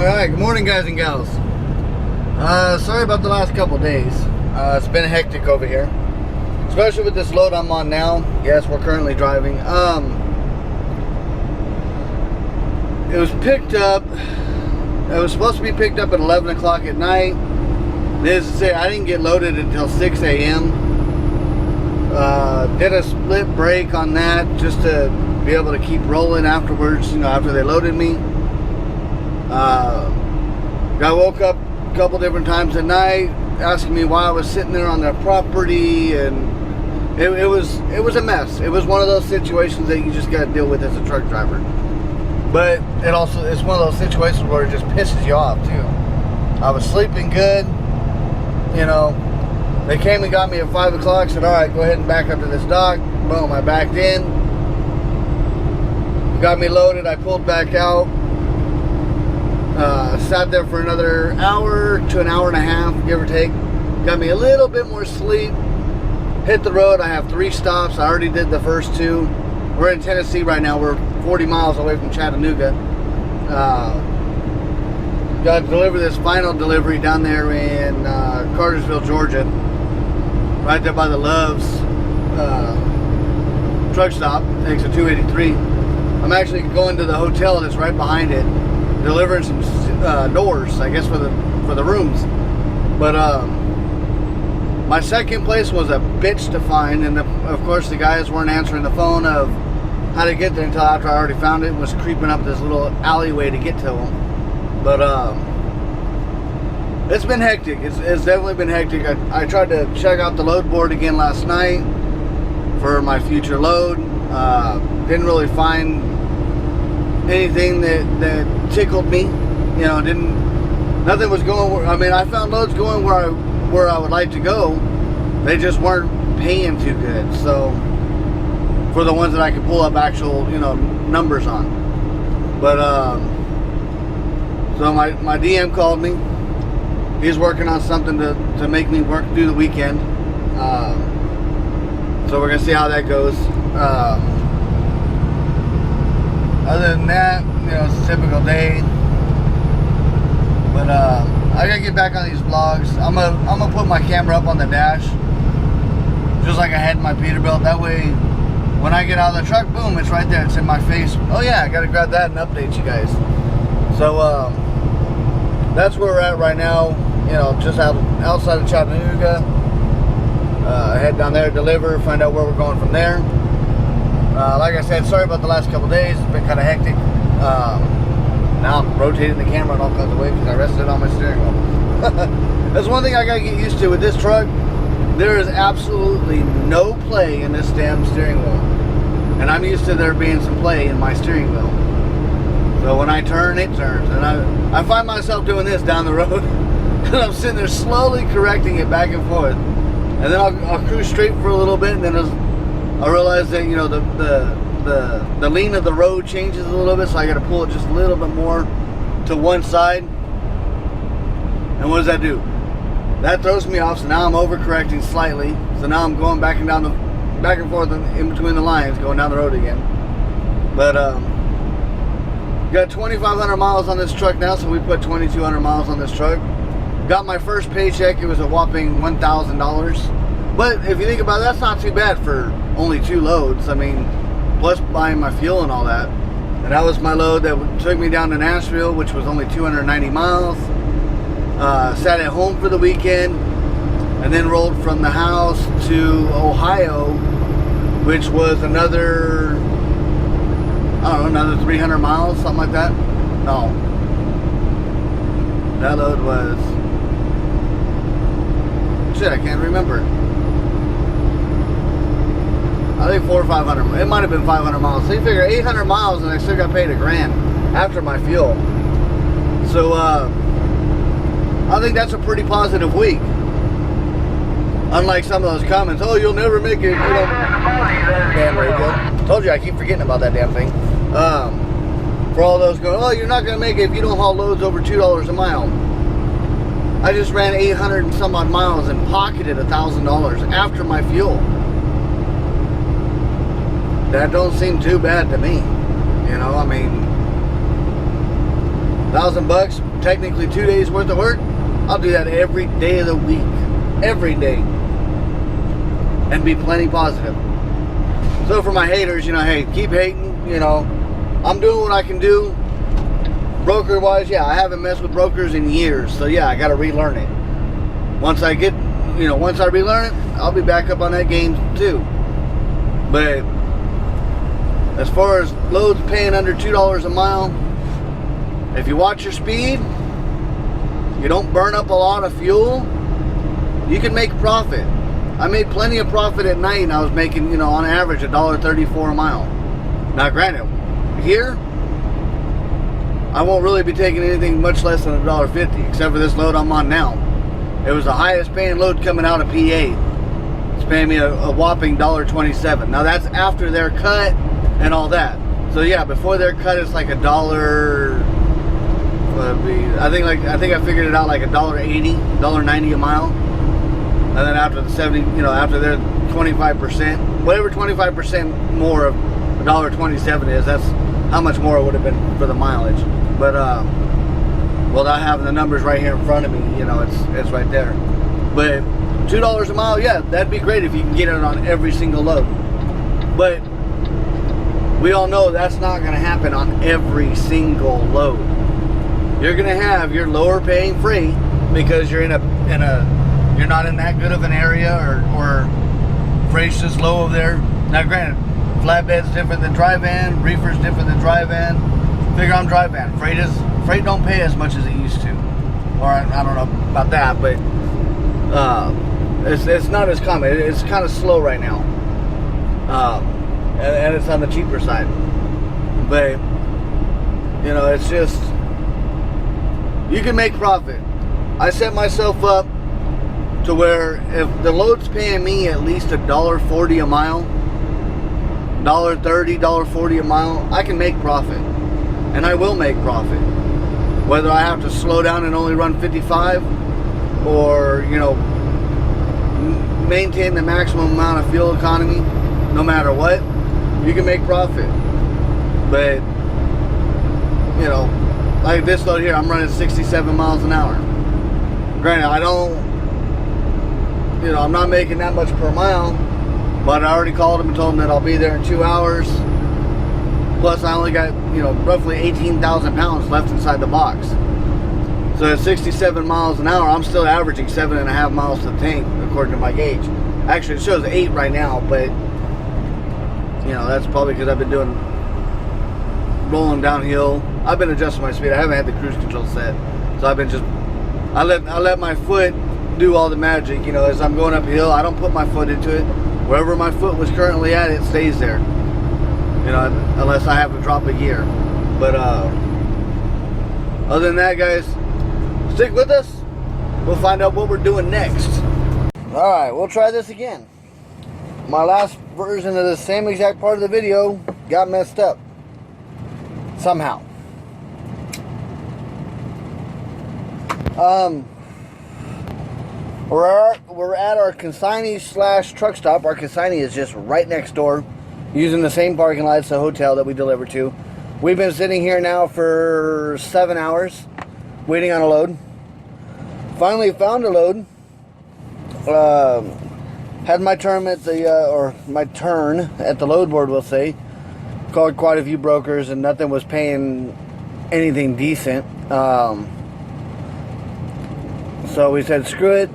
Alright, good morning guys and gals. Sorry about the last couple days. It's been hectic over here, especially with this load I'm on now. Yes, we're currently driving. It was picked up. It was supposed to be picked up at 11 o'clock at night. Needless to say, I didn't get loaded until 6 a.m. Did a split break on that just to be able to keep rolling afterwards, you know, after they loaded me. I woke up a couple different times at night asking me why I was sitting there on their property, and it was a mess. It was one of those situations that you just got to deal with as a truck driver. But it's one of those situations where it just pisses you off too. I was sleeping good, you know. They came and got me at 5 o'clock, said, all right, go ahead and back up to this dock. Boom, I backed in. Got me loaded, I pulled back out. Sat there for another hour to an hour and a half, give or take. Got me a little bit more sleep. Hit the road, I have 3 stops. I already did the first 2. We're in Tennessee right now. We're 40 miles away from Chattanooga. Got to deliver this final delivery down there in Cartersville, Georgia. Right there by the Love's truck stop. Exit 283. I'm actually going to the hotel that's right behind it, delivering some doors, I guess, for the rooms. But my second place was a bitch to find, and of course the guys weren't answering the phone of how to get there until after I already found it and was creeping up this little alleyway to get to them. But it's been hectic. It's definitely been hectic. I tried to check out the load board again last night for my future load. Didn't really find anything that tickled me. You know, nothing was going. I mean, I found loads going where I would like to go. They just weren't paying too good. So for the ones that I could pull up actual, you know, numbers on. But so my DM called me. He's working on something to make me work through the weekend. So we're gonna see how that goes. Other than that, you know, it's a typical day. But I gotta get back on these vlogs. I'm gonna put my camera up on the dash, just like I had in my Peterbilt. That way, when I get out of the truck, boom, it's right there. It's in my face. Oh yeah, I gotta grab that and update you guys. So that's where we're at right now. You know, just outside of Chattanooga. Head down there, deliver, find out where we're going from there. Like I said, sorry about the last couple days. It's been kind of hectic. Now I'm rotating the camera in all kinds of ways because I rested it on my steering wheel. That's one thing I gotta get used to with this truck. There is absolutely no play in this damn steering wheel, and I'm used to there being some play in my steering wheel. So when I turn, it turns, and I find myself doing this down the road, and I'm sitting there slowly correcting it back and forth, and then I'll cruise straight for a little bit, and then I realize that, you know, the lean of the road changes a little bit, so I got to pull it just a little bit more to one side. And what does that do? That throws me off. So now I'm overcorrecting slightly. So now I'm going back and forth in between the lines, going down the road again. But got 2,500 miles on this truck now, so we put 2,200 miles on this truck. Got my first paycheck. It was a whopping $1,000. But if you think about it, that's not too bad for only 2 loads. I mean, plus buying my fuel and all that. And that was my load that took me down to Nashville, which was only 290 miles. Sat at home for the weekend, and then rolled from the house to Ohio, which was another, I don't know, another 300 miles, something like that. No. That load was, shit, I can't remember. I think 400 or 500. It might have been 500 miles. So you figure 800 miles, and I still got paid $1,000 after my fuel. So I think that's a pretty positive week. Unlike some of those comments, oh, you'll never make it. You know, damn radio. Told you I keep forgetting about that damn thing. For all those going, oh, you're not gonna make it if you don't haul loads over $2 a mile. I just ran 800 and some odd miles and pocketed $1,000 after my fuel. That don't seem too bad to me. You know, I mean, $1,000, technically 2 days worth of work. I'll do that every day of the week, every day, and be plenty positive. So for my haters, you know, hey, keep hating. You know, I'm doing what I can do. Broker wise, yeah, I haven't messed with brokers in years, so yeah, I got to relearn it. Once I get, you know, once I relearn it, I'll be back up on that game too. But as far as loads paying under $2 a mile, if you watch your speed, you don't burn up a lot of fuel, you can make profit. I made plenty of profit at night, and I was making, you know, on average $1.34 a mile. Now granted, here I won't really be taking anything much less than $1.50, except for this load I'm on now. It was the highest paying load coming out of PA. It's paying me a whopping $1.27. Now that's after their cut and all that. So yeah, before their cut, it's like $1. I think I figured it out like $1.80, $1.90 a mile. And then after the 70, you know, after their 25%, whatever 25% more of $1.27 is, that's how much more it would have been for the mileage. But without having the numbers right here in front of me, you know, it's right there. But $2 a mile, yeah, that'd be great if you can get it on every single load. But we all know that's not going to happen on every single load. You're going to have your lower paying freight because you're you're not in that good of an area, or freight's just low over there. Now granted, flatbed's different than dry van, reefer's different than dry van. Figure I'm dry van. Freight don't pay as much as it used to. Or I don't know about that, but it's not as common. It's kind of slow right now. And it's on the cheaper side. But you know, it's just, you can make profit. I set myself up to where if the load's paying me at least $1.40 a mile, $1.30, $1.40 a mile, I can make profit. And I will make profit. Whether I have to slow down and only run 55, or, you know, maintain the maximum amount of fuel economy, no matter what, you can make profit. But, you know, like this load here, I'm running 67 miles an hour. Granted, I'm not making that much per mile, but I already called them and told them that I'll be there in 2 hours. Plus, I only got, you know, roughly 18,000 pounds left inside the box. So at 67 miles an hour, I'm still averaging 7.5 miles to the tank, according to my gauge. Actually, it shows 8 right now, but, you know, that's probably because I've been rolling downhill. I've been adjusting my speed. I haven't had the cruise control set. So I've been I let my foot do all the magic. You know, as I'm going uphill, I don't put my foot into it. Wherever my foot was currently at, it stays there. You know, unless I have to drop a gear. But other than that, guys, stick with us. We'll find out what we're doing next. Alright, we'll try this again. My last version of the same exact part of the video got messed up. Somehow. We're at our consignee / truck stop. Our consignee is just right next door, using the same parking lot as the hotel that we deliver to. We've been sitting here now for 7 hours, waiting on a load. Finally found a load. Had my turn at the load board, we'll say. Called quite a few brokers, and nothing was paying anything decent. So we said, screw it.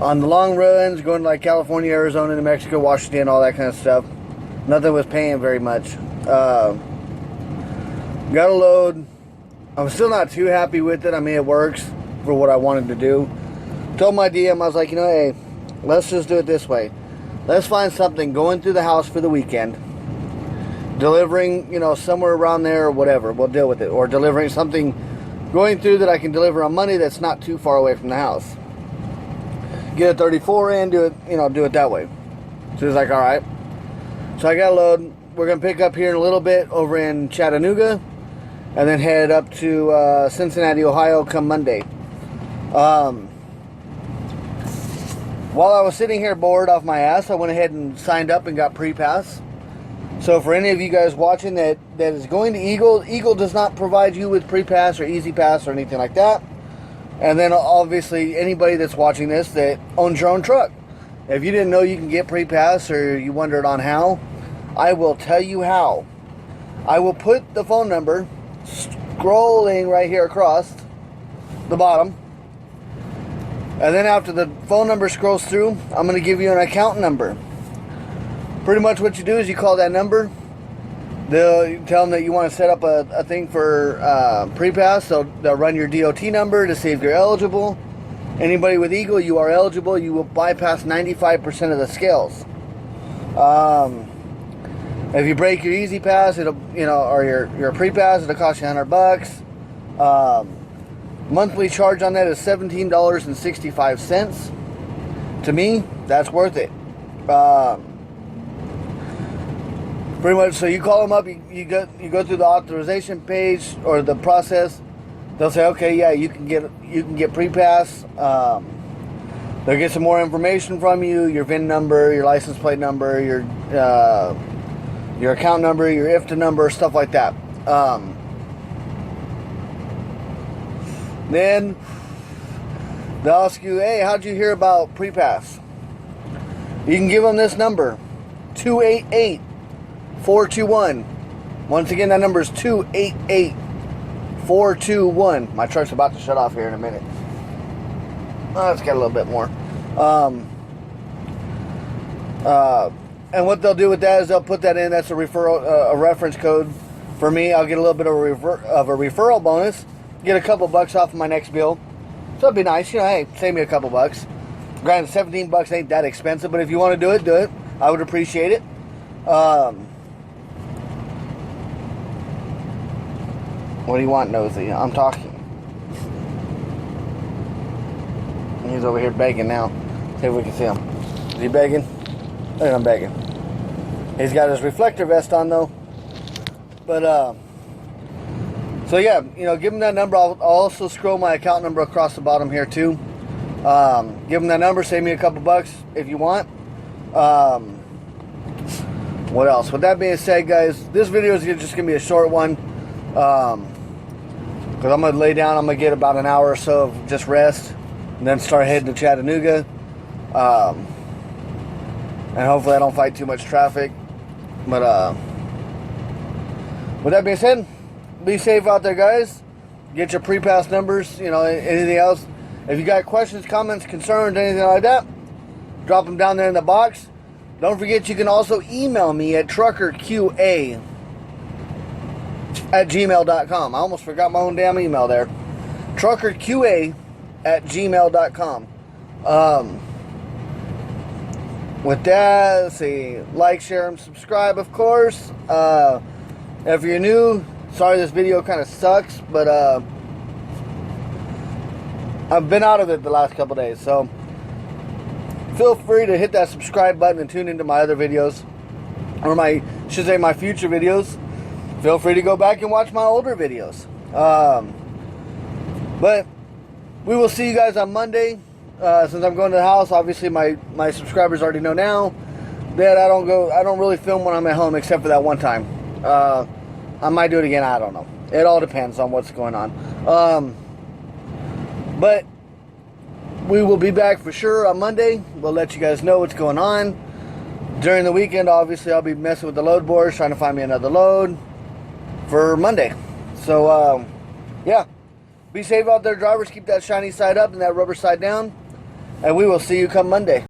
On the long runs, going to like California, Arizona, New Mexico, Washington, all that kind of stuff, nothing was paying very much. Got a load. I'm still not too happy with it. I mean, it works for what I wanted to do. Told my DM, I was like, you know, hey, let's just do it this way. Let's find something going through the house for the weekend, delivering, you know, somewhere around there or whatever. We'll deal with it. Or delivering something going through that I can deliver on Monday that's not too far away from the house. Get a 34 in, do it that way. So he's like, all right. So I got a load. We're going to pick up here in a little bit over in Chattanooga, and then head up to Cincinnati, Ohio come Monday. While I was sitting here bored off my ass, I went ahead and signed up and got pre-pass. So So for any of you guys watching that is going to Eagle, Eagle does not provide you with Pre-Pass or Easy Pass or anything like that. And then obviously anybody that's watching this that owns your own truck. If you didn't know you can get Pre-Pass or you wondered on how, I will tell you how. I will put the phone number scrolling right here across the bottom. And then after the phone number scrolls through, I'm going to give you an account number. Pretty much what you do is you call that number. They'll tell them that you want to set up a thing for Pre-Pass. So they'll run your DOT number to see if you're eligible. Anybody with Eagle, you are eligible. You will bypass 95% of the scales. If you break your Easy Pass, it'll, or your Pre-Pass, it'll cost you $100. Monthly charge on that is $17.65. To me, that's worth it. Pretty much, so you call them up, you go through the authorization page or the process. They'll say, okay, yeah, you can get Pre-Pass. They'll get some more information from you, your VIN number, your license plate number, your account number, your IFTA number, stuff like that. Then they'll ask you, hey, how'd you hear about Pre-Pass? You can give them this number, 288-421. Once again, that number is 288-421. My truck's about to shut off here in a minute. Oh, it's got a little bit more. And what they'll do with that is they'll put that in. That's a referral, a reference code for me. I'll get a little bit of a referral bonus. Get a couple bucks off of my next bill. So it'd be nice, hey, save me a couple bucks. Granted, 17 bucks ain't that expensive, but if you want to do it, do it. I would appreciate it. What do you want, Nosy? I'm talking. He's over here begging now. See if we can see him. Is he begging? Look at him begging. He's got his reflector vest on though. But so yeah, give him that number. I'll also scroll my account number across the bottom here too. Give him that number. Save me a couple bucks if you want. What else? With that being said, guys, this video is just gonna be a short one. Because I'm gonna lay down. I'm gonna get about an hour or so of just rest, and then start heading to Chattanooga. And hopefully I don't fight too much traffic. But with that being said, be safe out there, guys. Get your Pre-Pass numbers, anything else. If you got questions, comments, concerns, anything like that, drop them down there in the box. Don't forget, you can also email me at truckerqa@gmail.com. I almost forgot my own damn email there. truckerqa@gmail.com. With that, let's see, like, share, and subscribe, of course. If you're new, sorry this video kind of sucks, but I've been out of it the last couple days, so feel free to hit that subscribe button and tune into my other videos, or my future videos. Feel free to go back and watch my older videos. But we will see you guys on Monday. Since I'm going to the house, obviously my subscribers already know now that I don't really film when I'm at home, except for that one time. I might do it again, I don't know. It all depends on what's going on. But we will be back for sure on Monday. We'll let you guys know what's going on. During the weekend, obviously, I'll be messing with the load boards, trying to find me another load for Monday. So, yeah. Be safe out there, drivers. Keep that shiny side up and that rubber side down. And we will see you come Monday.